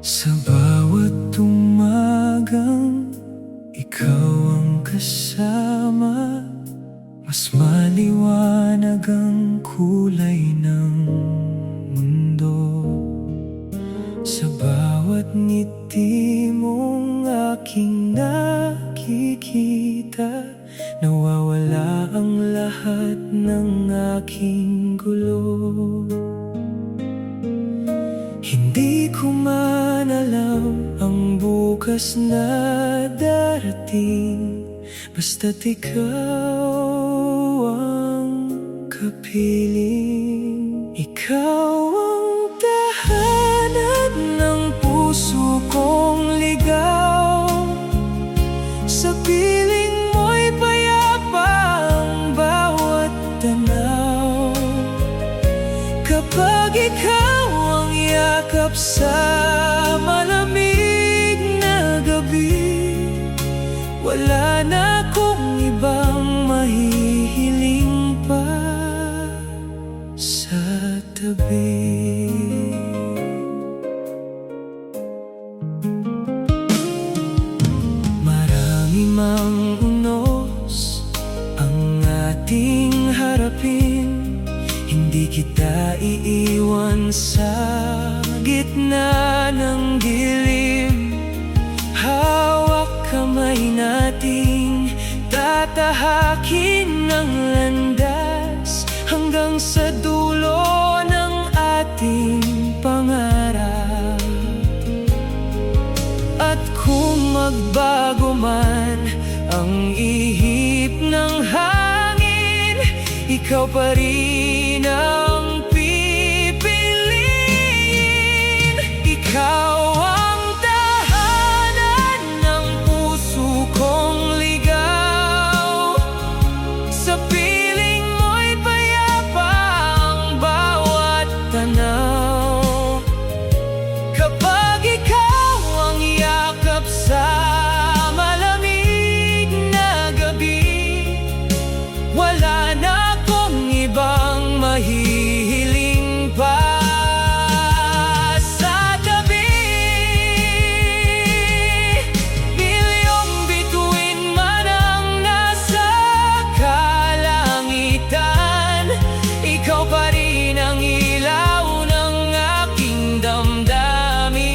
Sa bawat umagang ikaw ang kasama, mas maliwanag ang kulay ng mundo. Sa bawat ngiti mong aking nakikita, nawawala ang lahat ng aking gulo. Hindi ko man alam ang bukas na darating, basta't ikaw ang kapiling. Ikaw ang tahanan ng puso kong ligaw, sa piling mo'y payapa ang bawat tanaw. Kapag ikaw ang yakap sa malamig na gabi, wala na akong ibang mahihiling pa sa tabi. Marami mang unos ang ating harapin, hindi kita iiwan sa gitna ng dilim. Hawak kamay nating tatahakin ng landas hanggang sa dulo ng ating pangarap. At kung magbago man ang ihip ng hangin, ikaw pa rin ang pipiliin. Ikaw ang tahanan ng puso kong ligaw, sa piling mo'y payapa ang bawat tanaw. Kapag ikaw ang yakap sa malamig na gabi, wala na akong ibang mahihiling pa sa tabi. Bilyong bituin man ang nasa kalangitan, ikaw pa rin ang ilaw ng aking damdamin.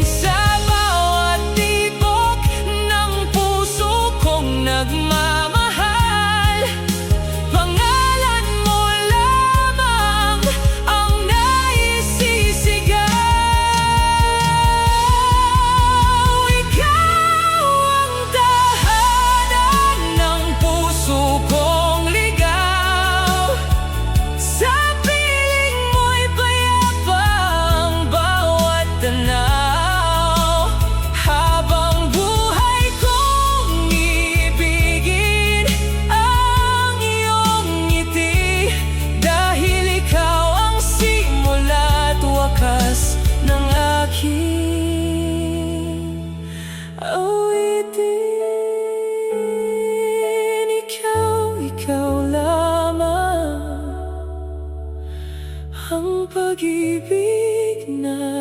Sa bawat tibok ng puso kong nagmamahal, pangalan mo lamang ang naisisigaw. Ikaw ang tahanan ng puso kong ligaw, sa piling mo'y payapa ang bawat tanaw. Habang buhay kong ibigin ang iyong ngiti, dahil ikaw ang simula't wakas ng aking awitin. Ikaw lamang ang pag-ibig na